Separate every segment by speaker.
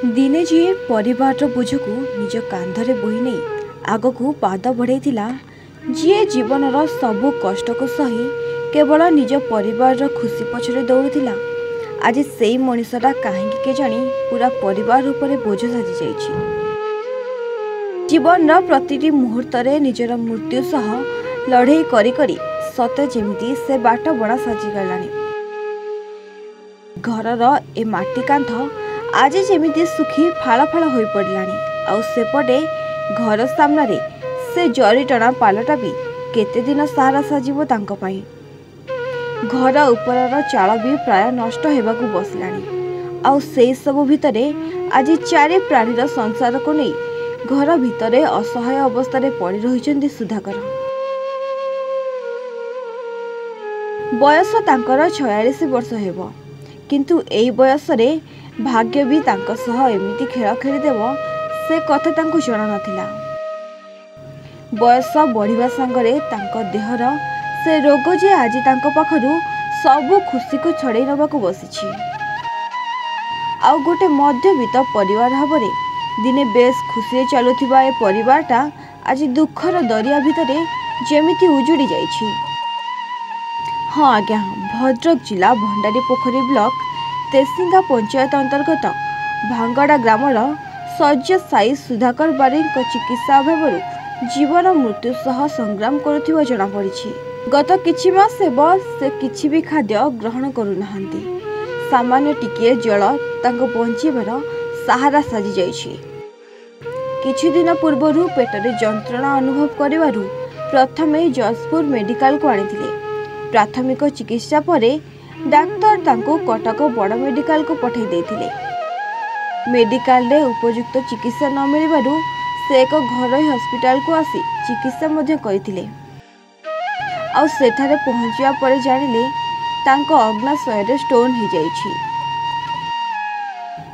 Speaker 1: दिने जी परिवार बोझ को निज कांधरे बोही नहीं आग को पाद बढ़ाईला जी जीवन सबु कष्ट को सही केवल निज परिवार खुशी पछरे दौड़ुला आज से मनीषटा कहीं के जानी पूरा परिवार उपरे बोझ साजी जाइछि। जीवन प्रतिटी मुहूर्त निजर मृत्यु सह लड़े करी करी सते जेमिति से बाट बड़ा साजिगलानी। घरर ए माटी कांथ आज जेमिति सुखी फाड़ फाड़ हो पड़लानी आउ सेपटे घर सामने से जरी टणा पालटा भी केते दिन सहारा साजिबो तांको पाई। घर उपरर चाल भी प्राय नष्ट हेबाकु बसलानी आउ से सबु भितरे आज चारि प्राणीर संसार को नहीं घर भितरे असहाय अवस्था पड़ी रहिचंदी सुधाकर। बयस तांकर 46 वर्ष हेबो किंतु एई बयस रे भाग्य भी तांको सह एमिति खेल खेलिदेव से कथा तांको जणा नथिला। बयस बढ़िबा संगरे तांको देहर से रोग जे आज तांको पाखरु सबु खुशी को छड़े नबाकू बसिछि। आउ गोटे मध्यवित्त परिवार हबरे दिने बेस खुशी चलुथिबा ए परिवारटा आज दुखर दरिया भितरे जेमिति उजुड़ी जाइछि। हाँ आज्ञा, भद्रक जिला भंडारी पोखरी ब्लॉक तेसिंगा पंचायत अंतर्गत भांगड़ा ग्रामर शय्या साई सुधाकर बारिक चिकित्सा अभाव जीवन मृत्यु सह संग्राम करुथिबा जणा पड़िछि। गत किछि मास हेबो से किछि भी खाद्य ग्रहण करू नाहंती। सामान्य टिकिए जल तांको बंचीबार सहारा साजी जाइछि। किछि दिन पूर्वरु पेटरे जंत्रणा अनुभव करिवारु प्रथमे जसपुर मेडिकल को आनिथिले। प्राथमिक चिकित्सा परे डाक्तर तांको कटक बड़ मेडिकल को पठाई देथिले। मेडिकल रे उपयुक्त चिकित्सा न मिलिबारु से एक घरोई हॉस्पिटल को आसी चिकित्सा मध्य करिथिले। आउ सेठारे पहुंचिया परे जानिले तांको अग्नाशय रे स्टोन हो जाइछि।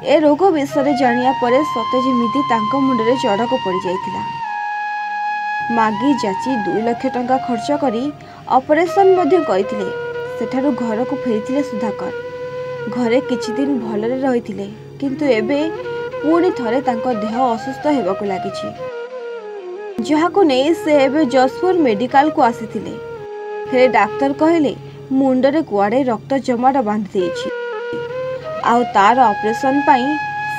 Speaker 1: ए रोग विषय जानिया परे सते जेमिति तांको मुंडरे चढ़क पड़ी जाइथिला। मागी जाची 2 लाख टंका खर्च करी ऑपरेशन मध्य करिथिले। सेठारु घर को फेरिथिले सुधाकर। घरे किछि दिन भलरे रहिथिले किंतु एबे पुणी थरे तांको देह असुस्थ हेबाकू लागिछि। जहाको नै से एबे जसपुर मेडिकल को आसीथिले। हेले डाक्टर कहले मुंडरे कुआडे रक्त जमाट बांधि देइछि आउ तार ऑपरेशन पाई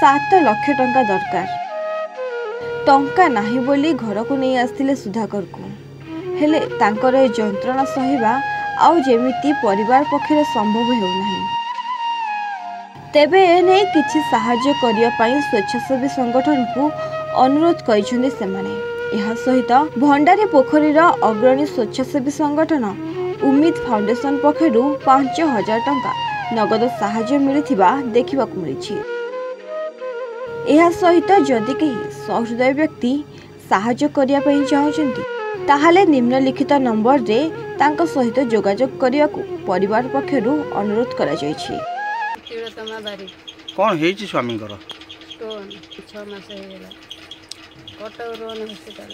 Speaker 1: 7 लाख टंका दरकार। टंका नाही बोली घर को नहीं आस्थिले सुधाकर को। हेले तांकर ए जंत्रणा सहिबा आउ जेमिति परिवार पक्षरे संभव हेउ नाही। तेबे एने किछि सहाय्य करिया पाई स्वेच्छासेवी संगठन को अनुरोध करिसेंदे सेमाने। यह सहित भंडारी पोखरीर अग्रणी स्वेच्छासेवी संगठन उम्मीद फाउंडेशन पक्षरु 5000 टंका नगद सहाय्य मिलिथिबा देखिबाकू मिलिछि। यह सहित जदि केही सहृदय व्यक्ति सहाय्य करिया पई चाहउछन्ति ताहाले निम्नलिखित नंबर रे तांको सहित जोगाजोग करियाकू परिवार पक्षरु अनुरोध करा जायछि।
Speaker 2: कौन हेछि स्वामी घर
Speaker 3: स्टोन 6 मास हे गेला कटक रोन हॉस्पिटल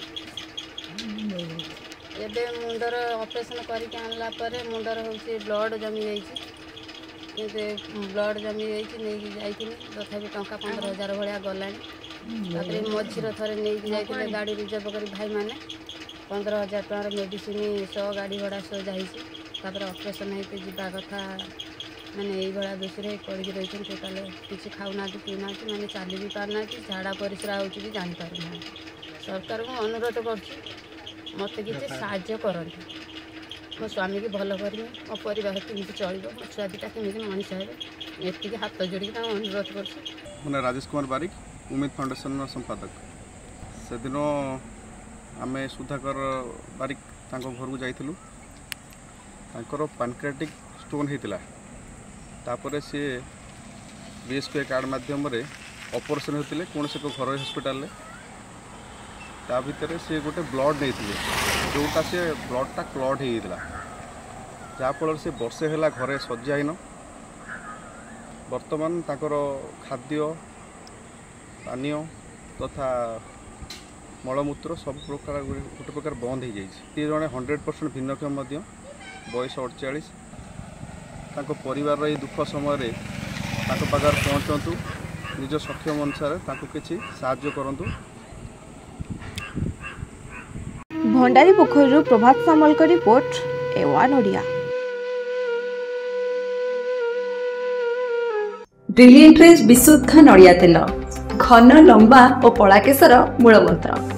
Speaker 3: एबे मुंडर ऑपरेशन करके आनला परे मुंडर होछि ब्लड जमी जाइछि। ब्लड जमी जाइछि नहीं जाइथिनी तथापि टंका 15000 भलिया गलानी। तापरे मझिर थरे नहीं जाइथिले गाड़ी रिजर्व करी भाई माने 15000 टंकार मेडिसिन 100 गाड़ी भड़ा सो जाइछि। तापरे ऑपरेशन हेते जिबा कथा माने एई भड़ा दूसरे पड़ी रही टोटाल किसी खाऊना पीना माने चली भी पारना झाड़ा परिश्रा हो जानी पारना। सरकार को अनुरोध कर मत किसी साहाय्य करते मो स्वामी की भल करमी मो परिवार केमी चलो मो छुआ दुटा केमी मनीष हे ये हाथ जोड़ी अनुरोध कर।
Speaker 4: मैं राजेश कुमार बारिक उम्मीद फाउंडेशन संपादक। से दिन आम सुधाकर बारिक घर को जाइलु पैनक्रियाटिक स्टोन होता तापर सी बीएसपी कार्ड माध्यम ऑपरेशन होते कौन से घर हॉस्पिटल ता भितर सी गोटे ब्लड नहीं जोटा से ब्लडटा क्लट होता जहाँफल से वर्षे है घरे सज्जाहीन। बर्तमान ताकर खाद्य पानीय तथा मलमूत्र सब प्रकार गोटे प्रकार बंद हो जाए। जड़े 100% भिन्नक्षम बयस 48 परिवार दुख समय पाखर पहुँचतु निज सक्षम अनुसार ताकू किछि साहाय्य करंतु।
Speaker 1: भंडारी पोखरी प्रभात सामल का report, A1 Odia.
Speaker 2: Brilliant raise विशुद्ध नड़िया तेल, घन लंबा और पड़ा केशर मूलमंत्र।